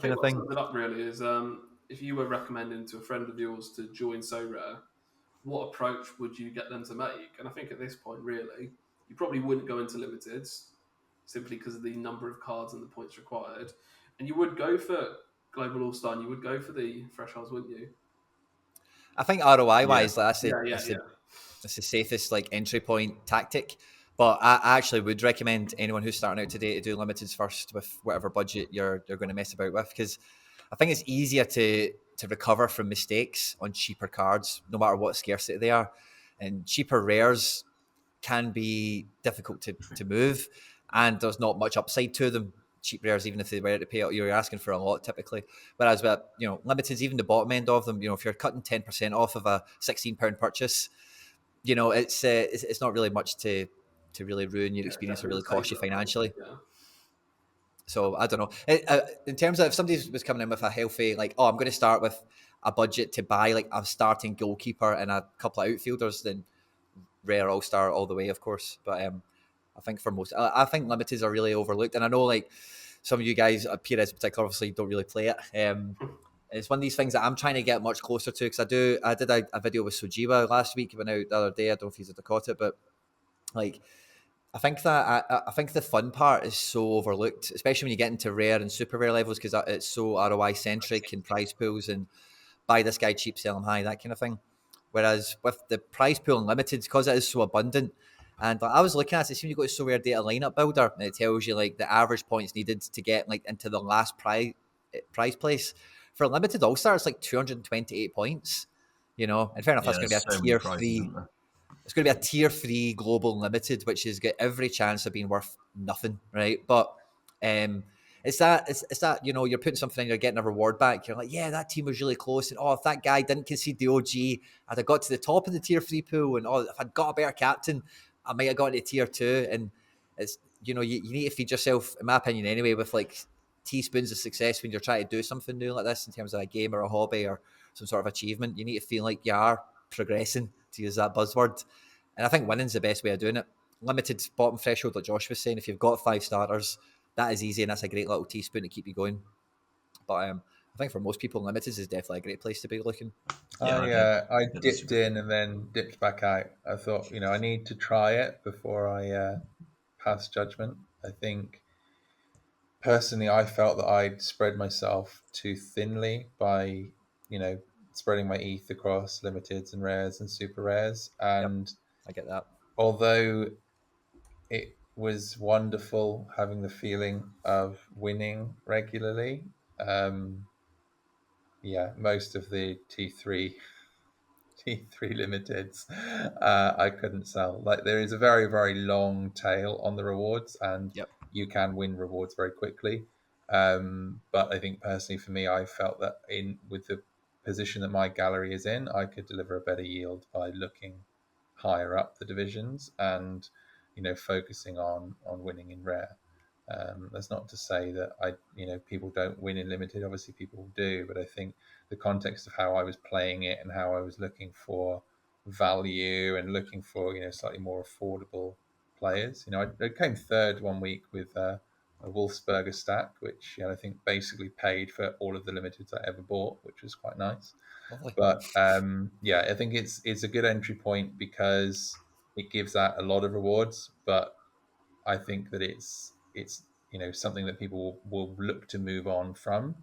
kind of what thing. sums it up really is if you were recommending to a friend of yours to join SoRare, what approach would you get them to make? And I think at this point, really, you probably wouldn't go into limiteds simply because of the number of cards and the points required. And you would go for Global All Star and you would go for the thresholds, wouldn't you? I think ROI Yeah. wise, that's Yeah, yeah, the yeah. it's the safest like entry point tactic. But I actually would recommend anyone who's starting out today to do limiteds first with whatever budget you're going to mess about with, because I think it's easier to recover from mistakes on cheaper cards, no matter what scarcity they are. And cheaper rares can be difficult to move, and there's not much upside to them. Cheap rares, even if they were to pay out, you're asking for a lot typically. Whereas with limiteds, even the bottom end of them, if you're cutting 10% off of a £16 purchase, it's not really much to really ruin your experience or Definitely really cost you safer approach. financially. Yeah. So I don't know. In terms of if somebody was coming in with a healthy, like, oh, I'm going to start with a budget to buy like a starting goalkeeper and a couple of outfielders, then rare all star all the way, of course. But I think for most, I think limiteds are really overlooked, and I know like some of you guys, Perez in particular, obviously don't really play it. It's one of these things that I'm trying to get much closer to, because I did a video with Sojiba last week. It went out the other day. I don't know if he's caught it, but like I think that I think the fun part is so overlooked, especially when you get into rare and super rare levels, because it's so ROI centric and prize pools and buy this guy cheap, sell him high, that kind of thing. Whereas with the prize pool and limited, because it is so abundant, and I was looking at it, see when you go to SoRare Data lineup builder, and it tells you like the average points needed to get like into the last prize place for a limited all star. It's like 228 points. And fair enough, that's going to be a so many tier prizes, three. isn't there? It's going to be a tier 3 global limited, which has got every chance of being worth nothing, right? But it's that you're putting something in, you're getting a reward back. You're like, yeah, that team was really close, and if that guy didn't concede the OG, I'd have got to the top of the tier 3 pool, and if I'd got a better captain, I might have got into tier 2. And it's you need to feed yourself, in my opinion, anyway, with like teaspoons of success when you're trying to do something new like this in terms of a game or a hobby or some sort of achievement. You need to feel like you are progressing, to use that buzzword. And I think winning's the best way of doing it. Limited bottom threshold, like Josh was saying, if you've got 5 starters, that is easy, and that's a great little teaspoon to keep you going. But I think for most people, limiteds is definitely a great place to be looking. I I dipped in and then dipped back out. I thought, I need to try it before I pass judgment. I think personally, I felt that I'd spread myself too thinly by, spreading my ETH across limiteds and rares and super rares. And I get that. although it was wonderful having the feeling of winning regularly, most of the T3 limiteds, I couldn't sell. Like, there is a very, very long tail on the rewards, and you can win rewards very quickly. But I think personally for me, I felt that with the position that my gallery is in, I could deliver a better yield by looking higher up the divisions and focusing on winning in rare. That's not to say that people don't win in limited. Obviously, people do, but I think the context of how I was playing it and how I was looking for value and looking for slightly more affordable players. I came third one week with a Wolfsburger stack, which I think basically paid for all of the limiteds I ever bought, which was quite nice. Lovely. But I think it's a good entry point because it gives out a lot of rewards, but I think that it's something that people will look to move on from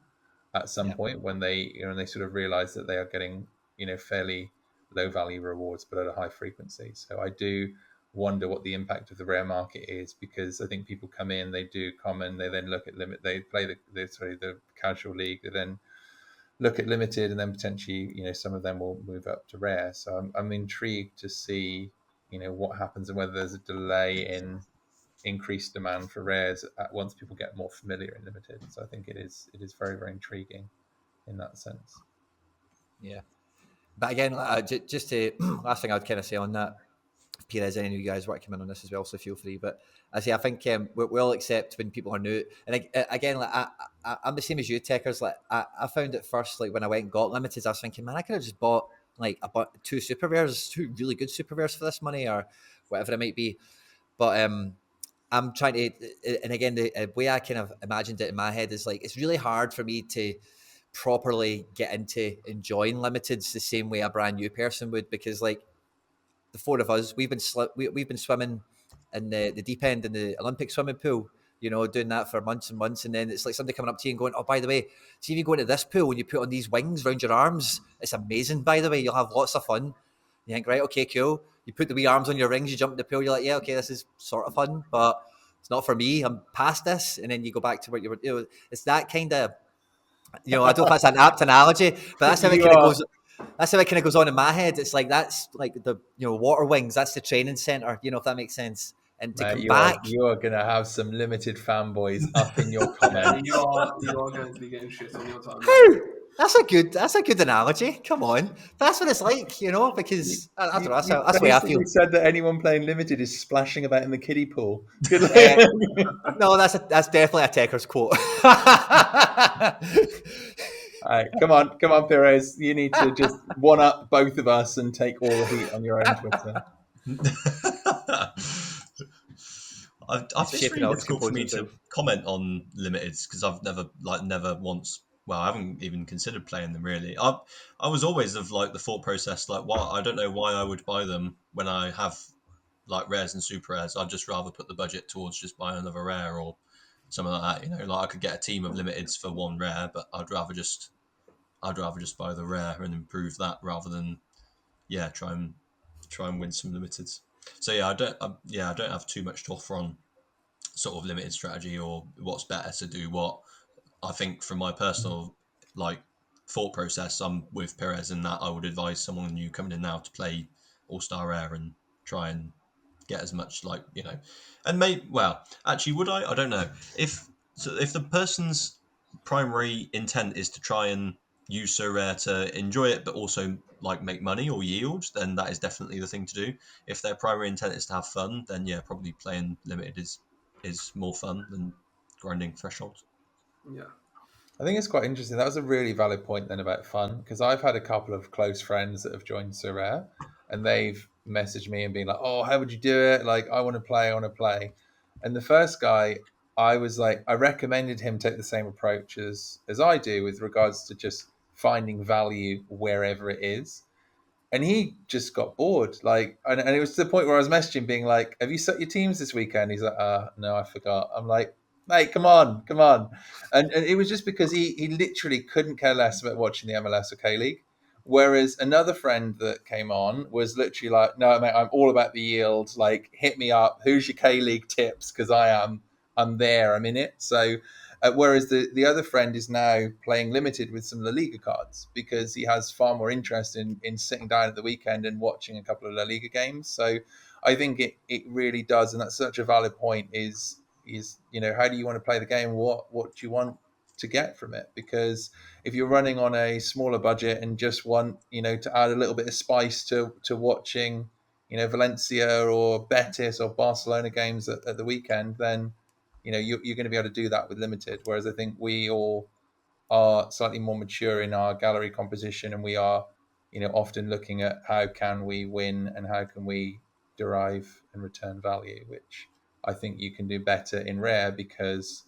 at some point when they they sort of realize that they are getting fairly low value rewards but at a high frequency. So I do wonder what the impact of the rare market is, because I think people come in, they do common, they then look at limit, they play the casual league, they then look at limited, and then potentially some of them will move up to rare. So I'm intrigued to see what happens and whether there's a delay in increased demand for rares once people get more familiar in limited. So I think it is very, very intriguing in that sense. Yeah, but again, just to last thing I'd kind of say on that, Perez, any of you guys want to come in on this as well, so feel free. But I think we'll accept when people are new. And again, like I'm the same as you, Techers. Like I found it first, like when I went and got limited, I was thinking, man, I could have just bought like two super rares, two really good super rares for this money, or whatever it might be. But I'm trying to, and again, the way I kind of imagined it in my head is like, it's really hard for me to properly get into enjoying limiteds the same way a brand new person would, because like the four of us, we've been swimming in the deep end in the Olympic swimming pool, you know, doing that for months and months. And then it's like somebody coming up to you and going, oh, by the way, see if you go into this pool and you put on these wings around your arms, it's amazing, by the way, you'll have lots of fun. You think, right, okay, cool. You put the wee arms on your rings, you jump in the pool, you're like, yeah, okay, this is sort of fun, but it's not for me. I'm past this. And then you go back to what you were, you know, it's that kind of, you know, I don't know if that's an apt analogy, but that's how it You kind of are. goes. That's how it kind of goes on in my head. It's like that's like the, you know, water wings. That's the training center. You know, if that makes sense. And to Mate, come back, you are gonna have some limited fanboys up in your Yeah, comments. you are going to be getting shit on your timeline. how? That's a good analogy. Come on, that's what it's like, you know. You, Because I don't know. you That's the way I feel. basically said that anyone playing limited is splashing about in the kiddie pool. Good luck. Uh, no, that's definitely a Techers quote. All right, come on, Perez. You need to just one up both of us and take all the heat on your own Twitter. It's Shaping really up, difficult for me composing to things. comment on limiteds because I've never once. Well, I haven't even considered playing them really. I was always of like the thought process like, why I don't know why I would buy them when I have like rares and super rares. I'd just rather put the budget towards just buying another rare or something like that. You know, like I could get a team of limiteds for one rare, but I'd rather just buy the rare and improve that rather than try and win some limiteds. So yeah, I don't have too much to offer on sort of limited strategy or what's better to do what. I think from my personal like thought process, I'm with Perez in that I would advise someone new coming in now to play All Star Rare and try and get as much like and maybe actually would I don't know if the person's primary intent is to try and use so rare to enjoy it but also like make money or yield, then that is definitely the thing to do. If their primary intent is to have fun, then yeah, probably playing limited is more fun than grinding thresholds. Yeah. I think it's quite interesting. That was a really valid point then about fun, because I've had a couple of close friends that have joined SoRare and they've messaged me and been like, oh, how would you do it? Like, I want to play, I want to play. And the first guy, I was like, I recommended him take the same approach as I do with regards to just finding value wherever it is. And he just got bored. Like, and it was to the point where I was messaging, being like, "Have you set your teams this weekend?" He's like, no, I forgot." I'm like, "Mate, come on, come on!" And it was just because he literally couldn't care less about watching the MLS or K League. Whereas another friend that came on was literally like, "No, mate, I'm all about the yield. Like, hit me up. Who's your K League tips? Because I'm there. I'm in it." So whereas the other friend is now playing limited with some La Liga cards because he has far more interest in sitting down at the weekend and watching a couple of La Liga games. So I think it really does, and that's such a valid point. Is how do you want to play the game? What do you want to get from it? Because if you're running on a smaller budget and just want to add a little bit of spice to watching Valencia or Betis or Barcelona games at the weekend, then you're going to be able to do that with limited. Whereas I think we all are slightly more mature in our gallery composition, and we are often looking at how can we win and how can we derive and return value, which I think you can do better in rare because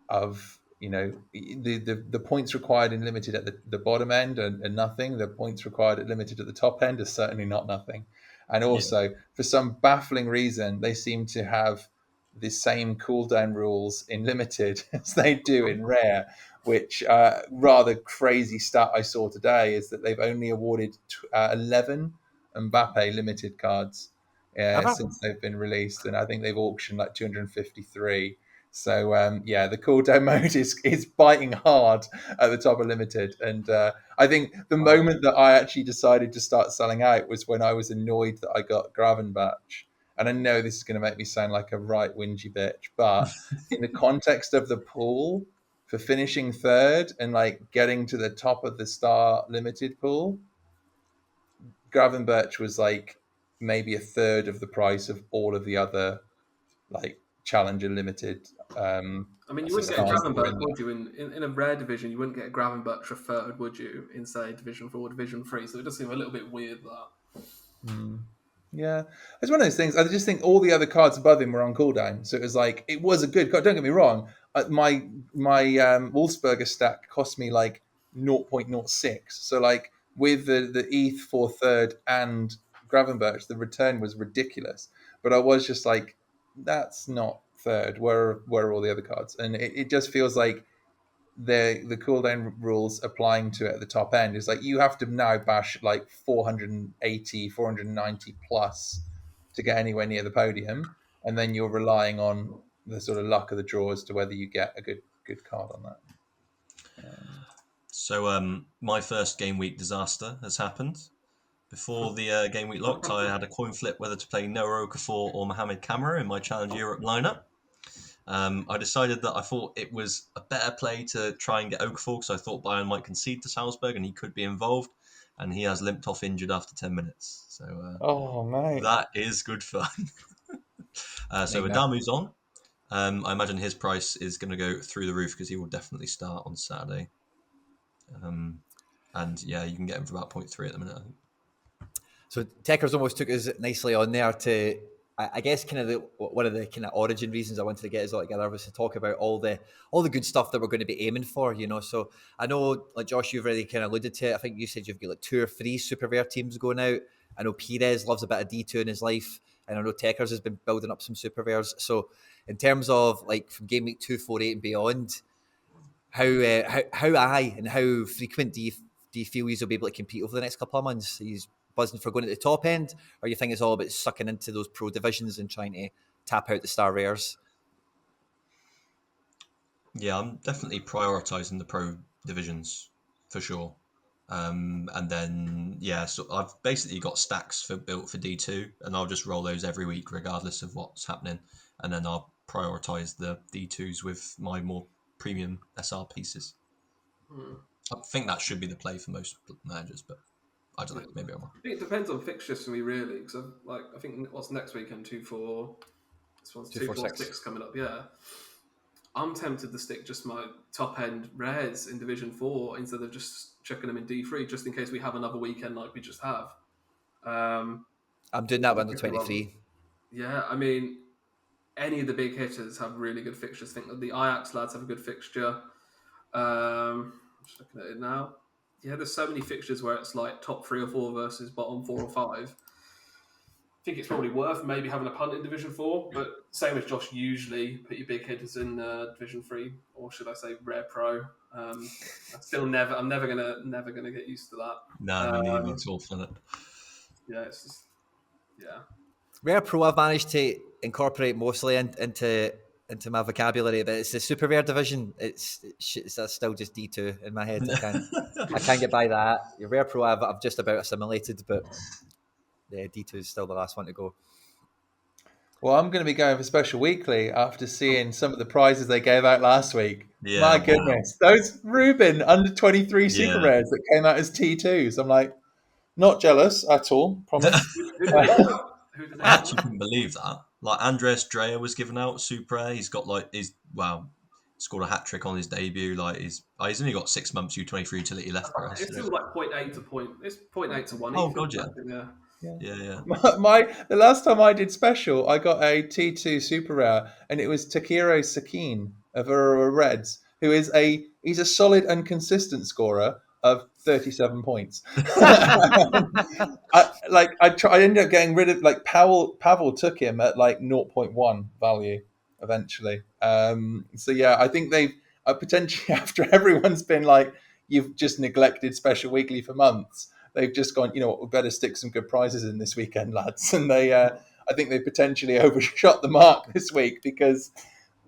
of the points required in limited at the bottom end are nothing. The points required at limited at the top end are certainly not nothing. And also, for some baffling reason, they seem to have the same cooldown rules in limited as they do in rare, which rather crazy stat I saw today is that they've only awarded 11 Mbappe limited cards Ever? since they've been released, and I think they've auctioned like 253. So the cooldown mode is biting hard at the top of limited, and I think the moment that I actually decided to start selling out was when I was annoyed that I got Gravenbach. And I know this is going to make me sound like a right whingy bitch, but in the context of the pool for finishing third and like getting to the top of the star limited pool, Gravenbach was like maybe a third of the price of all of the other like Challenger limited. I mean, you So wouldn't get a stars that were Gravenberch, in would you? In a rare division, you wouldn't get a Gravenberch for third, would you? In, say, Division 4, Division 3. So it does seem a little bit weird, that. there. Yeah, it's one of those things. I just think all the other cards above him were on cooldown, so it was like it was a good card. Don't get me wrong. My Wolfsburger stack cost me like 0.06. So like with the ETH for third and Gravenberch, the return was ridiculous. But I was just like, that's not third. Where are all the other cards? And it just feels like the cooldown rules applying to it at the top end is like you have to now bash like 480 490 plus to get anywhere near the podium, and then you're relying on the sort of luck of the draw as to whether you get a good card on that. So my first game week disaster has happened. Before the game week locked, I had a coin flip whether to play Noah Okafor or Mohamed Kamara in my Challenge Europe lineup. I decided that I thought it was a better play to try and get Okafor because I thought Bayern might concede to Salzburg and he could be involved, and he has limped off injured after 10 minutes. So Oh mate, that is good fun. So Adamu's on. I imagine his price is going to go through the roof because he will definitely start on Saturday. And yeah, you can get him for about 0.3 at the minute, I think. So Techers almost took us nicely on there to, I guess, kind of one of the kind of origin reasons I wanted to get us all together was to talk about all the good stuff that we're going to be aiming for, you know. So I know, like Josh, you've already kind of alluded to it. I think you said you've got like 2 or 3 super rare teams going out. I know Perez loves a bit of D2 in his life, and I know Techers has been building up some super rares. So in terms of like from game week 248 and beyond, how frequent do you feel he'll be able to compete over the next couple of months? He's buzzing for going at the top end, or you think it's all about sucking into those pro divisions and trying to tap out the star rares? Yeah, I'm definitely prioritising the pro divisions for sure. And then yeah, so I've basically got stacks built for D2, and I'll just roll those every week regardless of what's happening, and then I'll prioritise the D2s with my more premium SR pieces. I think that should be the play for most managers, but I don't know. Maybe I'm wrong. I think it depends on fixtures for me, really, because I think what's next weekend 2-4. This one's 2-4-6 coming up. Yeah, I'm tempted to stick just my top end rares in Division 4 instead of just chucking them in D3, just in case we have another weekend like we just have. I'm doing that one to 23. Yeah, I mean, any of the big hitters have really good fixtures. I think the Ajax lads have a good fixture. Just looking at it now. Yeah, there's so many fixtures where it's like top 3 or 4 versus bottom 4 or 5. I think it's probably worth maybe having a punt in Division 4, but same as Josh, usually put your big hitters in Division 3, or should I say Rare Pro. I'm never gonna get used to that. No, me neither. It's all fun. Yeah, it's just Rare Pro I've managed to incorporate mostly into my vocabulary, but it's the super rare division. It's still just D2 in my head. I can't get by that. Your Rare Pro I've just about assimilated, but yeah, D2 is still the last one to go. Well, I'm going to be going for Special Weekly after seeing some of the prizes they gave out last week. Yeah, my goodness, those Ruben under 23 super rares that came out as T2s. I'm like, not jealous at all, promise. I actually couldn't believe that. Like Andres Dreyer was given out super. He's got scored a hat trick on his debut. Like he's only got 6 months U23 utility left for us. It's still like 0.8 to 1. Oh god, yeah. Yeah. The last time I did special, I got a T2 super rare, and it was Takiro Sakin of Aurora Reds, who is he's a solid and consistent scorer of 37 points. I ended up getting rid of Pavel took him at like 0.1 value eventually. So yeah, I think they've potentially, after everyone's been like, you've just neglected Special Weekly for months, they've just gone, you know what, we better stick some good prizes in this weekend, lads. And I think they potentially overshot the mark this week because,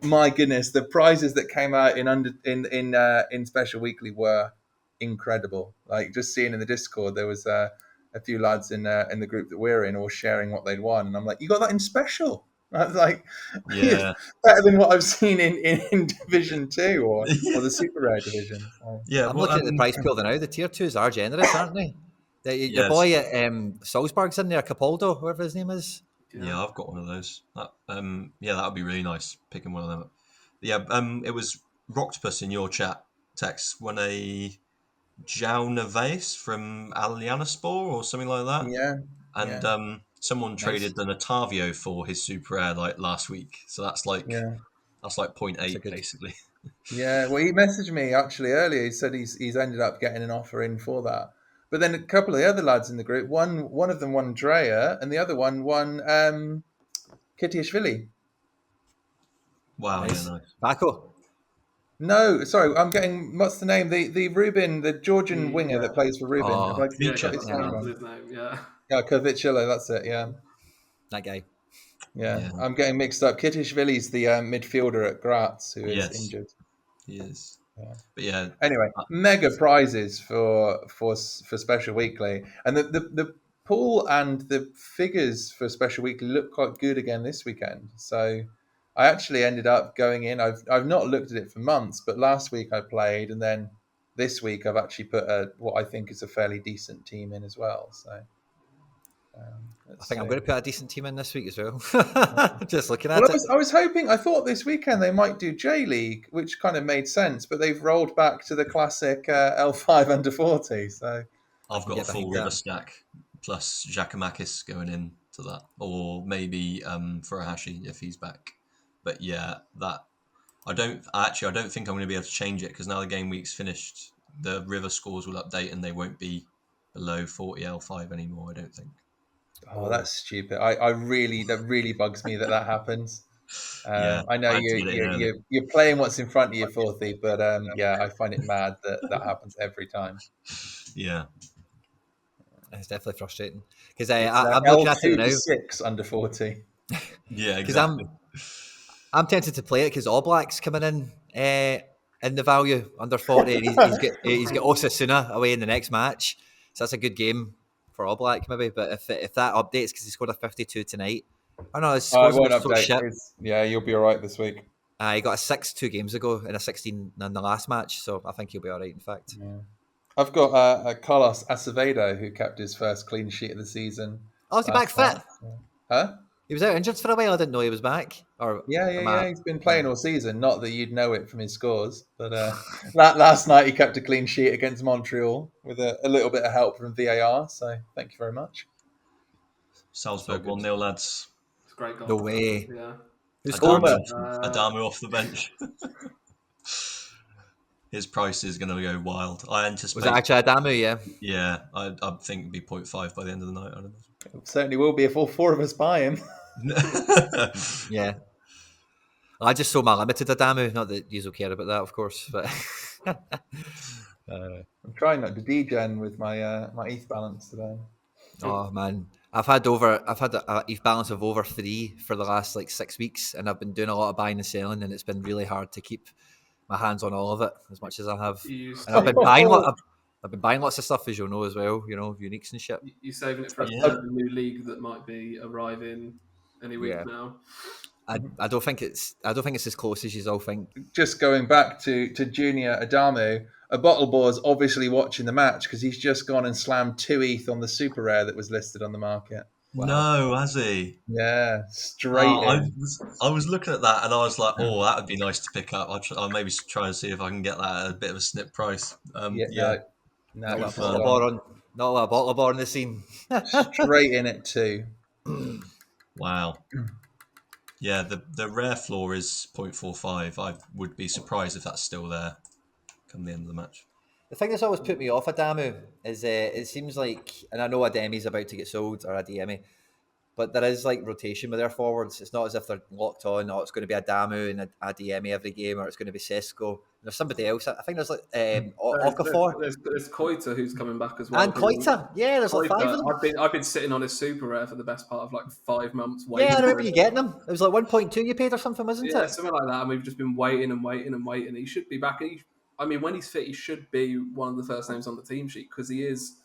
my goodness, the prizes that came out in Special Weekly were incredible. Like just seeing in the Discord, there was a few lads in the group that we're in all sharing what they'd won, and I'm like, you got that in Special? I was like, yeah, better than what I've seen in Division 2 or the Super Rare division. Yeah, I'm looking at the price pool now. The tier 2s are generous, aren't they? Your boy at Salzburg's in there, Capaldo, whoever his name is. Yeah, I've got one of those. That would be really nice, picking one of them up. Yeah, it was Roctopus in your chat text when a João Neves from Alianaspor or something like that. Yeah. And someone traded an Otavio for his super rare like last week, so that's like Yeah. 0.8 good- basically. Yeah, well, he messaged me actually earlier. He said he's ended up getting an offer in for that. But then a couple of the other lads in the group, one of them won Drea, and the other one won Kitiashvili. Wow, Nice. yeah, nice. Baco. No, sorry, I'm getting what's the name? The Rubin, the Georgian winger that plays for Rubin. Oh, Have I Yeah, got got his the name pronounce wrong? his name. Yeah. Yeah, Kovicilla, that's it. Yeah, that guy. yeah. Yeah. I'm getting mixed up. Kitiashvili's the midfielder at Graz who is Yes, injured. he is. Yeah. But yeah, Anyway, mega prizes for Special Weekly, and the pool and the figures for Special Weekly look quite good again this weekend. So I actually ended up going in. I've not looked at it for months, but last week I played, and then this week I've actually put what I think is a fairly decent team in as well. So I think I'm going to put a decent team in this week as well. Just looking Well, at it. I was hoping. I thought this weekend they might do J League, which kind of made sense, but they've rolled back to the classic L5 under 40. So I've got a get full behind river that. stack plus Giacomakis going into that, or maybe Furuhashi if he's back. But yeah, that I don't think I'm going to be able to change it because now the game week's finished. The river scores will update and they won't be below 40 L5 anymore. I don't think. oh, that's stupid. I really that really bugs me that happens. Yeah, I know I had to get it in early. you're playing what's in front of you, Forthy, but yeah, I find it mad that happens every time. Yeah, It's definitely frustrating because It's I'm looking at L2 it to now 6 under 40. yeah, because exactly. I'm tempted to play it because All Black's coming in the value under 40. And he's got Osasuna away in the next match, so that's a good game for All Black maybe. But if that updates because he scored a 52 tonight, oh no, his I scores won't are so update. shit. Yeah, you'll be all right this week. He got a 6 2 games ago and a 16 in the last match, so I think he'll be all right. In fact, Yeah. I've got Carlos Acevedo, who kept his first clean sheet of the season oh, is he back last fit? night. So. Huh? He was out injured for a while. I didn't know he was back. Or Yeah. He's been playing all season. Not that you'd know it from his scores, but last night he kept a clean sheet against Montreal with a little bit of help from VAR. So thank you very much. Salzburg 1-0, lads. It's a great goal. No way. Yeah. Who scored? Almost. Adamu off the bench. His price is going to go wild. I Was anticipate. it actually Adamu? Yeah. Yeah, I think it'd be 0.5 by the end of the night. I don't It certainly will be if all four of us buy him. know. Yeah. I just saw my limited Adamu. Not that you will care about that, of course, but I'm trying not to DEGEN with my my ETH balance today. oh man, I've had a ETH balance of over 3 for the last like 6 weeks, and I've been doing a lot of buying and selling, and it's been really hard to keep my hands on all of it as much as I have. And I've been buying I've been buying lots of stuff, as you'll know as well. You know, uniques and shit. You saving it for Yeah. a new league that might be arriving any week now. I don't think it's as close as you all think. Just going back to Junior Adamu, a bottle boy's obviously watching the match because he's just gone and slammed 2 ETH on the super rare that was listed on the market. No, has he? Yeah, straight in. I was looking at that and I was like, oh, that would be nice to pick up. I'll maybe try and see if I can get that at a bit of a snip price. Yeah. No, Not a he's bottle of bar on the scene. straight in at 2. Wow. Yeah, the rare floor is 0.45. I would be surprised if that's still there come the end of the match. The thing that's always put me off Adamu is it seems like, and I know Ademi's about to get sold, or Ademi, but there is like rotation with their forwards. It's not as if they're locked on, it's going to be Adamu and Ademi every game, or it's going to be Sesko. There's somebody else. I think there's like Okafor. There's Koita who's coming back as well. And Koita. Yeah, there's like 5 of them. I've been sitting on his super rare for the best part of like 5 months waiting. Yeah, I remember you getting them. It was like 1.2 you paid or something, wasn't Yeah, it? something like that. And we've just been waiting and waiting and waiting. He should be back. When he's fit, he should be one of the first names on the team sheet because he is.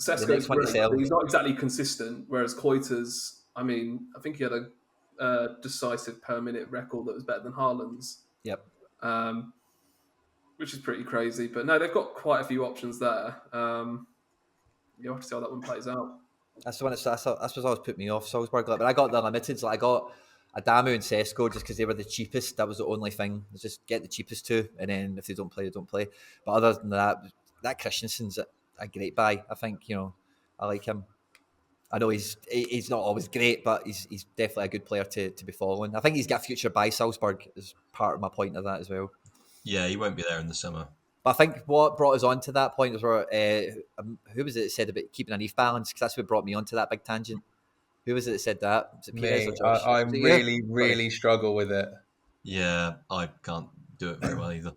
Sesko's great, but he's not exactly consistent. Whereas Koita's, I think he had a decisive per minute record that was better than Haaland's. Yep. Which is pretty crazy. But no, they've got quite a few options there. You'll have to see how that one plays out. That's the one. That's what always put me off Salzburg. But I got the limiteds. Like I got Adamu and Sesko just because they were the cheapest. That was the only thing. Was just get the cheapest two, and then if they don't play, they don't play. But other than that Christensen's a great buy. I think I like him. I know he's not always great, but he's definitely a good player to be following. I think he's got a future by Salzburg, is part of my point of that as well. Yeah, he won't be there in the summer. But I think what brought us on to that point was where, who was it that said about keeping an ETH balance? Because that's what brought me onto that big tangent. Who was it that said that? Was it Perez or Me, Josh? I Was it you? really struggle with it. Yeah, I can't do it very well either.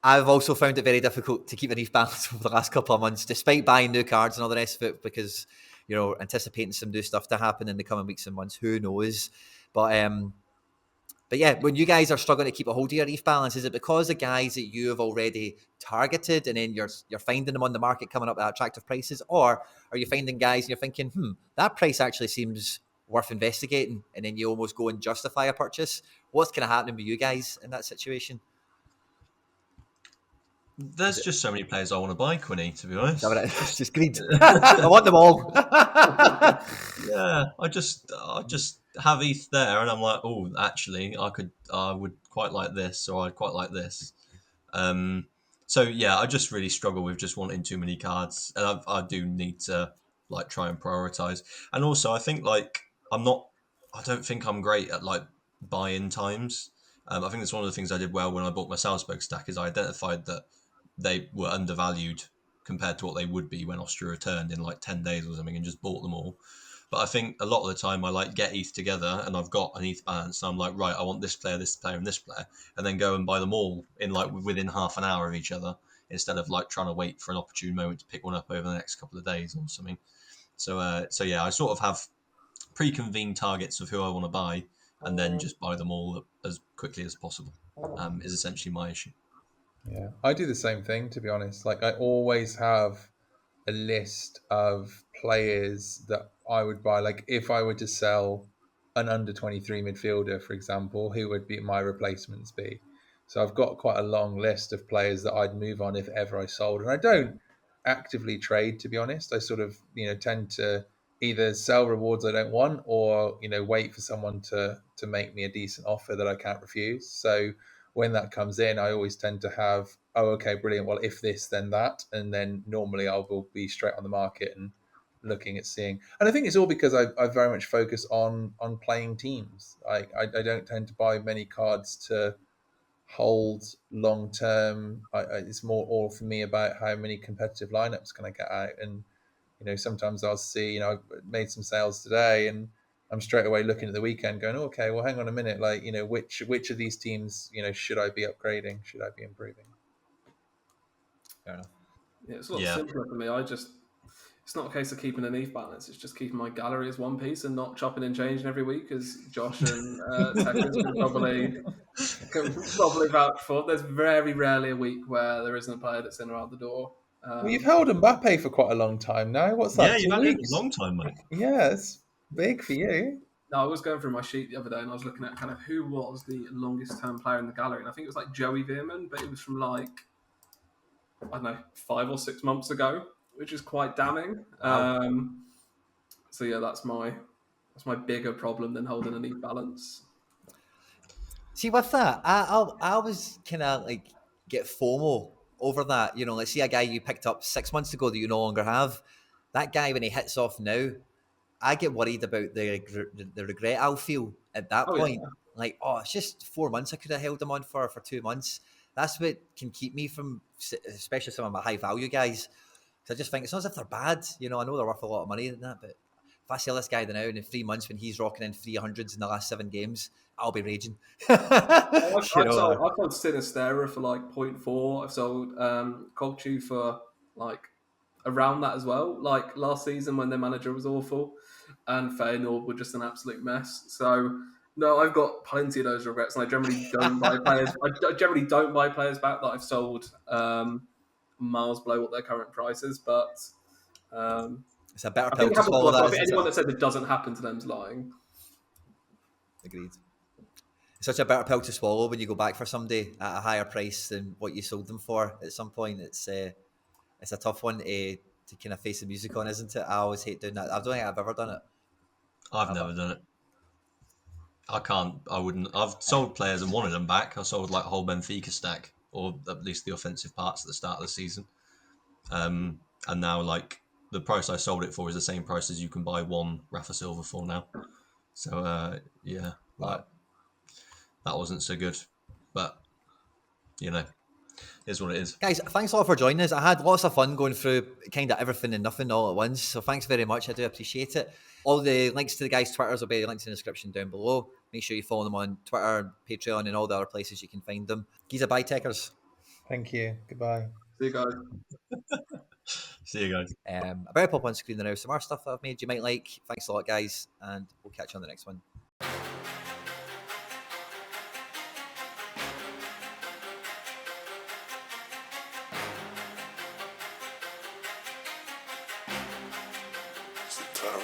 I've also found it very difficult to keep an ETH balance over the last couple of months, despite buying new cards and all the rest of it, because, you know, anticipating some new stuff to happen in the coming weeks and months. Who knows? But yeah, when you guys are struggling to keep a hold of your ETH balance, is it because the guys that you have already targeted and then you're finding them on the market coming up at attractive prices, or are you finding guys and you're thinking, that price actually seems worth investigating, and then you almost go and justify a purchase? What's kind of happening with you guys in that situation? There's just so many players I want to buy, Quinny, to be honest. Just greed. I want them all. Yeah, I just have ETH there, and I'm like, oh, actually, I would quite like this, or I'd quite like this. So yeah, I just really struggle with just wanting too many cards, and I do need to like try and prioritize. And also, I think like I don't think I'm great at like buy-in times. I think that's one of the things I did well when I bought my Salzburg stack is I identified that they were undervalued compared to what they would be when Austria returned in like 10 days or something, and just bought them all. But I think a lot of the time I like get ETH together and I've got an ETH balance, and I'm like, right, I want this player, and this player, and then go and buy them all in like within half an hour of each other, instead of like trying to wait for an opportune moment to pick one up over the next couple of days or something. So yeah, I sort of have pre-convened targets of who I want to buy, and then just buy them all as quickly as possible. Is essentially my issue. Yeah, I do the same thing, to be honest. Like, I always have a list of players that I would buy. Like, if I were to sell an under 23 midfielder, for example, who would be my replacements be? So I've got quite a long list of players that I'd move on if ever I sold. And I don't actively trade, to be honest. I sort of, tend to either sell rewards I don't want, or, wait for someone to make me a decent offer that I can't refuse. So when that comes in, I always tend to have, oh, okay, brilliant. Well, if this, then that. And then normally I will be straight on the market and looking at seeing. And I think it's all because I very much focus on playing teams. I don't tend to buy many cards to hold long term. It's more all for me about how many competitive lineups can I get out. And, sometimes I'll see, I've made some sales today, and I'm straight away looking at the weekend going, oh, okay, well, hang on a minute. Like, which of these teams, should I be upgrading? Should I be improving? Fair enough. Yeah, it's a lot simpler for me. It's not a case of keeping an ETH balance. It's just keeping my gallery as one piece and not chopping and changing every week, as Josh and Tekken's can probably vouch for. There's very rarely a week where there isn't a player that's in or out the door. Well, you've held Mbappe for quite a long time now. What's that? Yeah, you've 2 had it weeks? a long time, mate. Yeah, it's big for you. No, I was going through my sheet the other day and I was looking at kind of who was the longest term player in the gallery. And I think it was like Joey Veerman, but it was from like, I don't know, 5 or 6 months ago, which is quite damning. Wow. So yeah, that's my bigger problem than holding an ETH balance. See, with that, I always kind of like get FOMO over that. Like see a guy you picked up 6 months ago that you no longer have. That guy, when he hits off now, I get worried about the regret I'll feel at that point. Yeah. Like, it's just 4 months I could have held them on for 2 months. That's what can keep me from, especially some of my high value guys. Because I just think it's not as if they're bad. I know they're worth a lot of money than that, but if I sell this guy now in 3 months when he's rocking in 300s in the last 7 games, I'll be raging. I've sold Sinistera for like 0.4. I've sold Colchu for like around that as well. Like last season when their manager was awful, and Feyenoord were just an absolute mess. So no, I've got plenty of those regrets, and I generally don't buy players. I generally don't buy players back that I've sold miles below what their current price is. But it's a better pill to swallow. That I think anyone that says it doesn't happen to them is lying. Agreed. It's such a better pill to swallow when you go back for somebody at a higher price than what you sold them for. At some point, it's a tough one to kind of face the music on, isn't it? I always hate doing that. I don't think I've ever done it. I've never done it. I wouldn't. I've sold players and wanted them back. I sold like a whole Benfica stack, or at least the offensive parts at the start of the season. And now, like, the price I sold it for is the same price as you can buy one Rafa Silver for now. So yeah, like that wasn't so good, but you know, is what it is. Guys, thanks a lot for joining us. I had lots of fun going through kind of everything and nothing all at once. So thanks very much. I do appreciate it. All the links to the guys' Twitters will be linked in the description down below. Make sure you follow them on Twitter, Patreon, and all the other places you can find them. Giza, bye, techers. Thank you. Goodbye. See you guys. See you guys. I better pop on screen now some more stuff that I've made you might like. Thanks a lot, guys, and we'll catch you on the next one. It's the time.